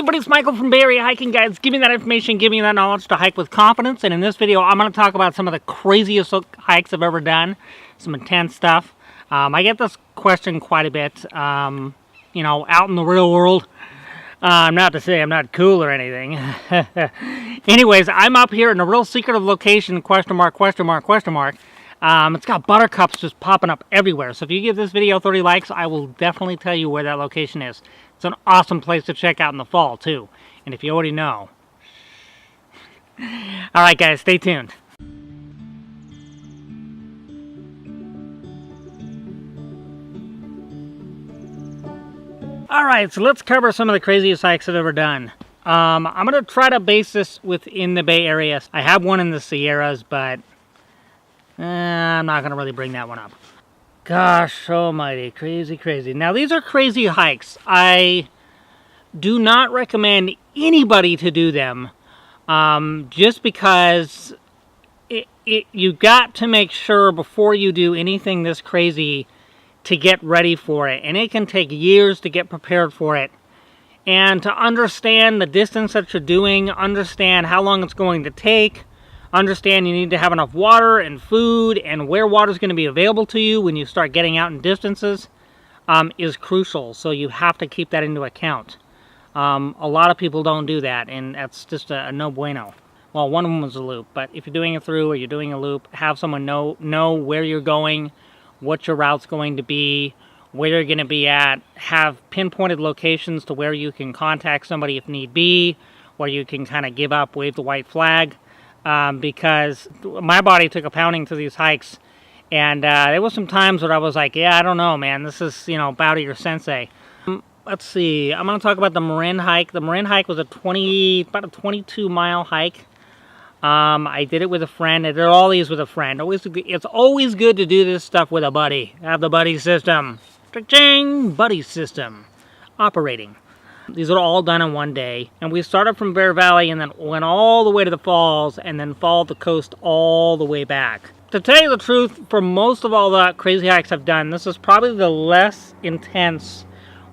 everybody, it's Michael from Bay Area Hiking Guides, giving that information, giving you that knowledge to hike with confidence. And in this video, I'm going to talk about some of the craziest hikes I've ever done, some intense stuff. I get this question quite a bit, you know, out in the real world. Not to say I'm not cool or anything. Anyways, I'm up here in a real secretive location, question mark, question mark, question mark. It's got buttercups just popping up everywhere. So if you give this video 30 likes, I will definitely tell you where that location is. It's an awesome place to check out in the fall, too. And if you already know. Alright guys, stay tuned. Alright, so let's cover some of the craziest hikes I've ever done. I'm going to try to base this within the Bay Area. I have one in the Sierras, but I'm not going to really bring that one up. Gosh almighty, crazy, crazy. Now, these are crazy hikes. I do not recommend anybody to do them, just because you got to make sure before you do anything this crazy to get ready for it. And it can take years to get prepared for it. And to understand the distance that you're doing, understand how long it's going to take, understand you need to have enough water and food and where water is going to be available to you when you start getting out in distances is crucial. So you have to keep that into account. A lot of people don't do that, and that's just a no bueno. Well, one of them was a loop, but if you're doing a through or you're doing a loop, have someone know where you're going, what your route's going to be, where you're going to be at, have pinpointed locations to where you can contact somebody if need be, where you can kind of give up, wave the white flag. Because my body took a pounding through these hikes, and there was some times where I was like, yeah, I don't know, man, this is, you know, bow to your sensei. Let's see, I'm going to talk about the Marin Hike. The Marin Hike was about a 22-mile hike. I did it with a friend. I did all these with a friend. It's always good to do this stuff with a buddy. Have the buddy system. Cha-ching! Buddy system. Operating. These are all done in one day. And we started from Bear Valley and then went all the way to the falls and then followed the coast all the way back. To tell you the truth, for most of all the crazy hikes I've done, this is probably the less intense.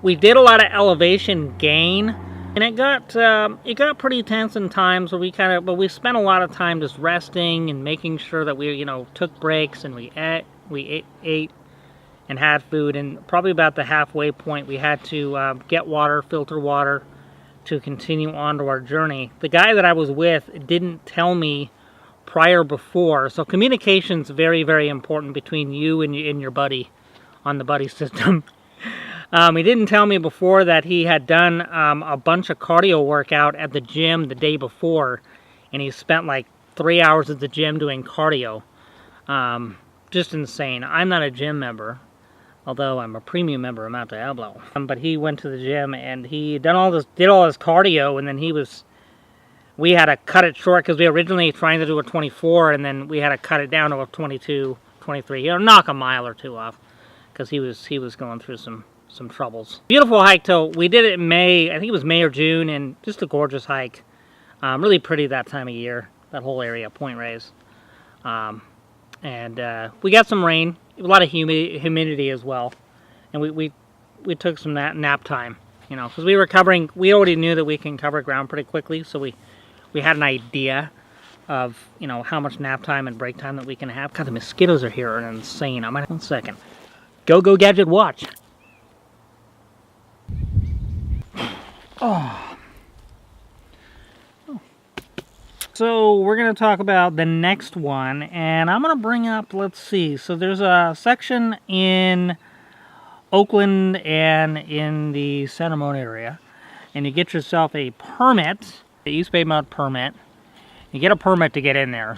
We did a lot of elevation gain, and it got pretty tense in times where we spent a lot of time just resting and making sure that we, you know, took breaks and we ate and had food. And probably about the halfway point we had to get water, filter water, to continue on to our journey. The guy that I was with didn't tell me before, so communication's very, very important between you and your buddy on the buddy system. He didn't tell me before that he had done a bunch of cardio workout at the gym the day before, and he spent like 3 hours at the gym doing cardio. Just insane. I'm not a gym member, although I'm a premium member of Mount Diablo. But he went to the gym and he did all this cardio, and then we had to cut it short because we were originally trying to do a 24, and then we had to cut it down to a 22, 23. You know, knock a mile or two off because he was going through some troubles. Beautiful hike though. We did it in May. I think it was May or June, and just a gorgeous hike. Really pretty that time of year. That whole area, Point Reyes. And we got some rain. A lot of humidity as well, and we took some nap time, you know, because we already knew that we can cover ground pretty quickly, so we had an idea of, you know, how much nap time and break time that we can have. God, the mosquitoes are here and insane. I'm gonna, 1 second. Go gadget watch. Oh. So we're going to talk about the next one, and I'm going to bring up, let's see, so there's a section in Oakland and in the Santa Mona area, and you get yourself a permit, the East Bay Mud permit. You get a permit to get in there,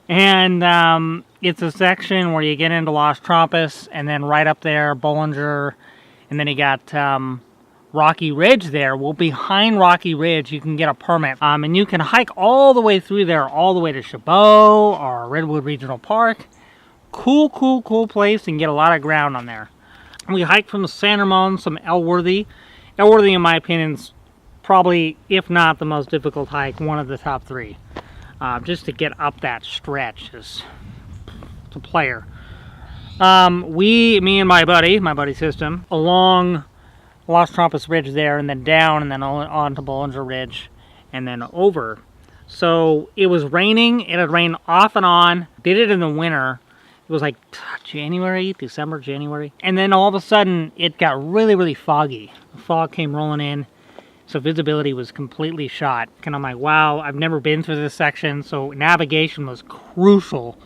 and it's a section where you get into Los Trompos, and then right up there, Bollinger, and then you got Rocky Ridge there. Well, behind Rocky Ridge, you can get a permit. And you can hike all the way through there, all the way to Chabot or Redwood Regional Park. Cool place, and get a lot of ground on there. We hiked from San Ramon, some Elworthy. Elworthy, in my opinion, is probably, if not the most difficult hike, one of the top 3. Just to get up that stretch is a player. Me and my buddy system, along Los Trompos Ridge there, and then down, and then on to Bollinger Ridge, and then over. So it was raining. It had rained off and on. Did it in the winter. It was like December, January. And then all of a sudden, it got really, really foggy. The fog came rolling in. So visibility was completely shot. And I'm like, wow, I've never been through this section. So navigation was crucial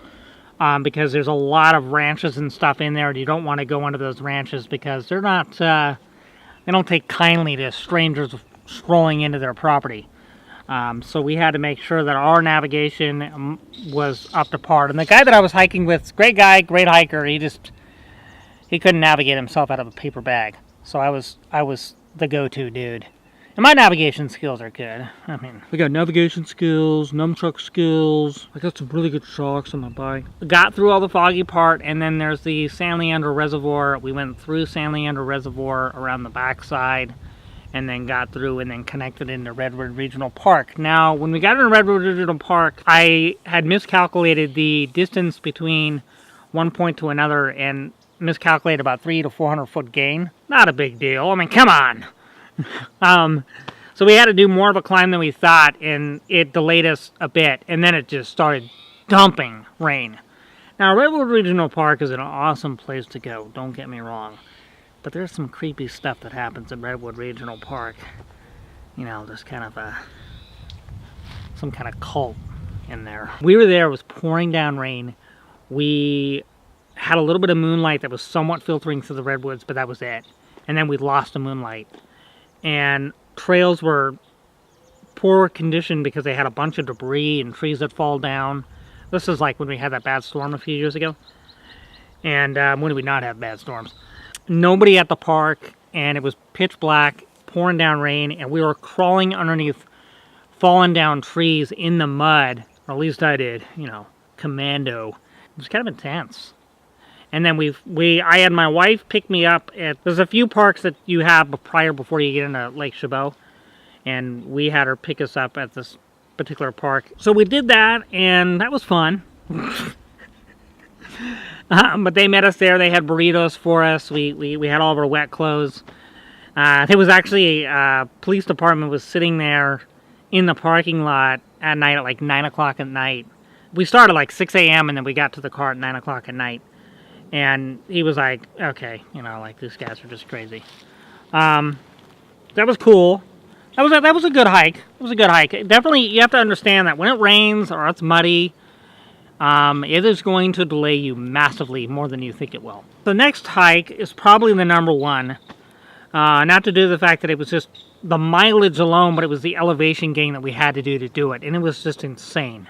because there's a lot of ranches and stuff in there. And you don't want to go into those ranches because they're not, they don't take kindly to strangers strolling into their property. So we had to make sure that our navigation was up to par. And the guy that I was hiking with, great guy, great hiker, he couldn't navigate himself out of a paper bag. So I was the go-to dude. And my navigation skills are good. I mean, I got navigation skills, nunchuck skills. I got some really good shocks on my bike. Got through all the foggy part, and then there's the San Leandro Reservoir. We went through San Leandro Reservoir around the backside, and then got through and then connected into Redwood Regional Park. Now, when we got into Redwood Regional Park, I had miscalculated the distance between one point to another and miscalculated about 300 to 400 foot gain. Not a big deal. I mean, come on. So we had to do more of a climb than we thought, and it delayed us a bit, and then it just started dumping rain. Now, Redwood Regional Park is an awesome place to go, don't get me wrong. But there's some creepy stuff that happens in Redwood Regional Park. You know, there's kind of some kind of cult in there. We were there, it was pouring down rain. We had a little bit of moonlight that was somewhat filtering through the redwoods, but that was it. And then we lost the moonlight. And trails were poor condition because they had a bunch of debris and trees that fall down. This is like when we had that bad storm a few years ago. And when did we not have bad storms? Nobody at the park, and it was pitch black, pouring down rain, and we were crawling underneath fallen down trees in the mud, or at least I did, you know, commando. It was kind of intense. And then I had my wife pick me up at, there's a few parks that you have before you get into Lake Chabot, and we had her pick us up at this particular park. So we did that, and that was fun. But they met us there. They had burritos for us. We had all of our wet clothes. It was actually police department was sitting there in the parking lot at night at like 9 o'clock at night. We started like 6 a.m. and then we got to the car at 9 o'clock at night. And he was like, okay, you know, like these guys are just crazy. That was cool. That was a good hike. It was a good hike. Definitely, you have to understand that when it rains or it's muddy, it is going to delay you massively more than you think it will. The next hike is probably the number one. Not to do with the fact that it was just the mileage alone, but it was the elevation gain that we had to do it. And it was just insane.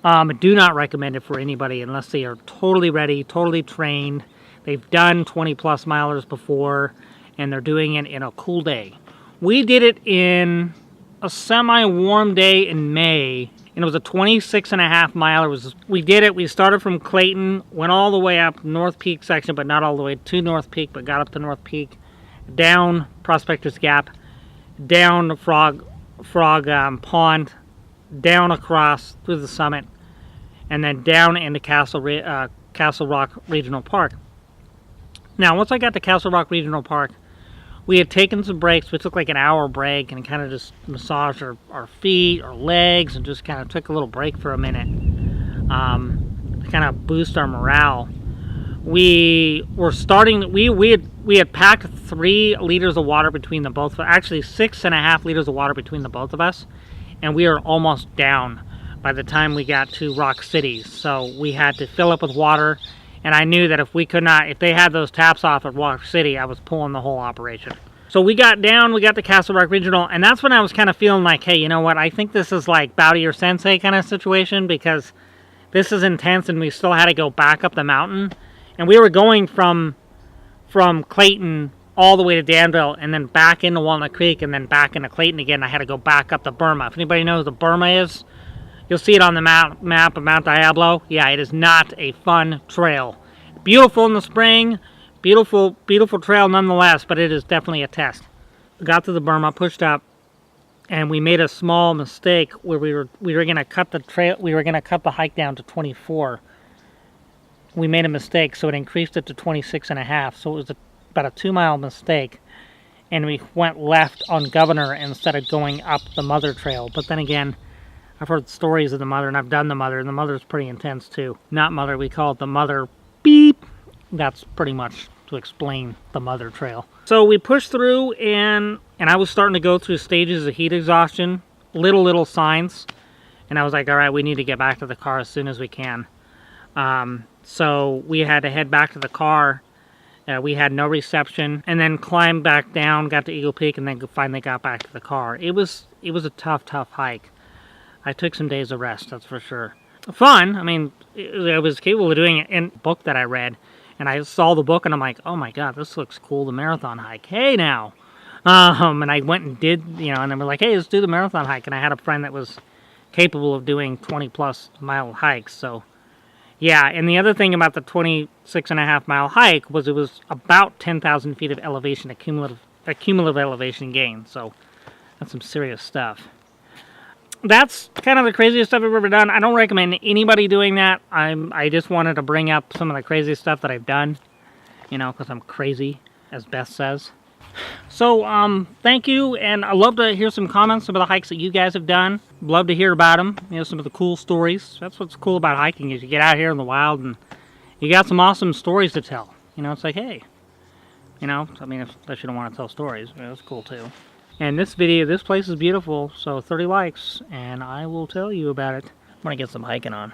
Do not recommend it for anybody unless they are totally ready, totally trained. They've done 20 plus milers before, and they're doing it in a cool day. We did it in a semi-warm day in May, and it was a 26.5 miler. We did it, we started from Clayton, went all the way up North Peak section, but not all the way to North Peak, but got up to North Peak, down Prospector's Gap, down Frog Pond, down across through the summit, and then down into Castle Rock Regional Park. Now, once I got to Castle Rock Regional Park, we had taken some breaks. We took like an hour break and kind of just massaged our feet, our legs, and just kind of took a little break for a minute to kind of boost our morale. We were starting, we had packed 3 liters of water between the both of us, actually 6.5 liters of water between the both of us, and we were almost down by the time we got to Rock City. So we had to fill up with water, and I knew that if they had those taps off at Rock City, I was pulling the whole operation. So we got down, we got to Castle Rock Regional, and that's when I was kind of feeling like, hey, you know what, I think this is like bow to your sensei kind of situation, because this is intense and we still had to go back up the mountain. And we were going from Clayton all the way to Danville, and then back into Walnut Creek, and then back into Clayton again. I had to go back up to Burma. If anybody knows what Burma is, you'll see it on the map of Mount Diablo. Yeah, it is not a fun trail. Beautiful in the spring, beautiful trail nonetheless, but it is definitely a test. We got to the Burma, pushed up, and we made a small mistake where we were going to cut the trail. We were going to cut the hike down to 24. We made a mistake, so it increased it to 26.5. So it was about a 2-mile mistake. and we went left on Governor instead of going up the Mother Trail. But then again, I've heard stories of the Mother, and I've done the Mother, and the Mother's pretty intense too. Not Mother, we call it the Mother Beep. That's pretty much to explain the Mother Trail. So we pushed through, and I was starting to go through stages of heat exhaustion, little signs, and I was like, all right, we need to get back to the car as soon as we can. So we had to head back to the car. We had no reception, and then climbed back down, got to Eagle Peak, and then finally got back to the car. It was a tough hike. I took some days of rest, that's for sure. Fun. I mean, I was capable of doing it in a book that I read, and I saw the book, and I'm like, oh my god, this looks cool, the marathon hike. Hey now! And I went and did, and they were like, hey, let's do the marathon hike. And I had a friend that was capable of doing 20-plus mile hikes, so yeah. And the other thing about the 26.5 mile hike was it was about 10,000 feet of elevation, a cumulative elevation gain, so that's some serious stuff. That's kind of the craziest stuff I've ever done. I don't recommend anybody doing that. I just wanted to bring up some of the crazy stuff that I've done, because I'm crazy, as Beth says. So, thank you, and I'd love to hear some comments about the hikes that you guys have done. Love to hear about them, some of the cool stories. That's what's cool about hiking, is you get out here in the wild, and you got some awesome stories to tell. It's like, hey, I mean, unless you don't want to tell stories, that's cool too. And this place is beautiful, so 30 likes, and I will tell you about it. I'm gonna get some hiking on.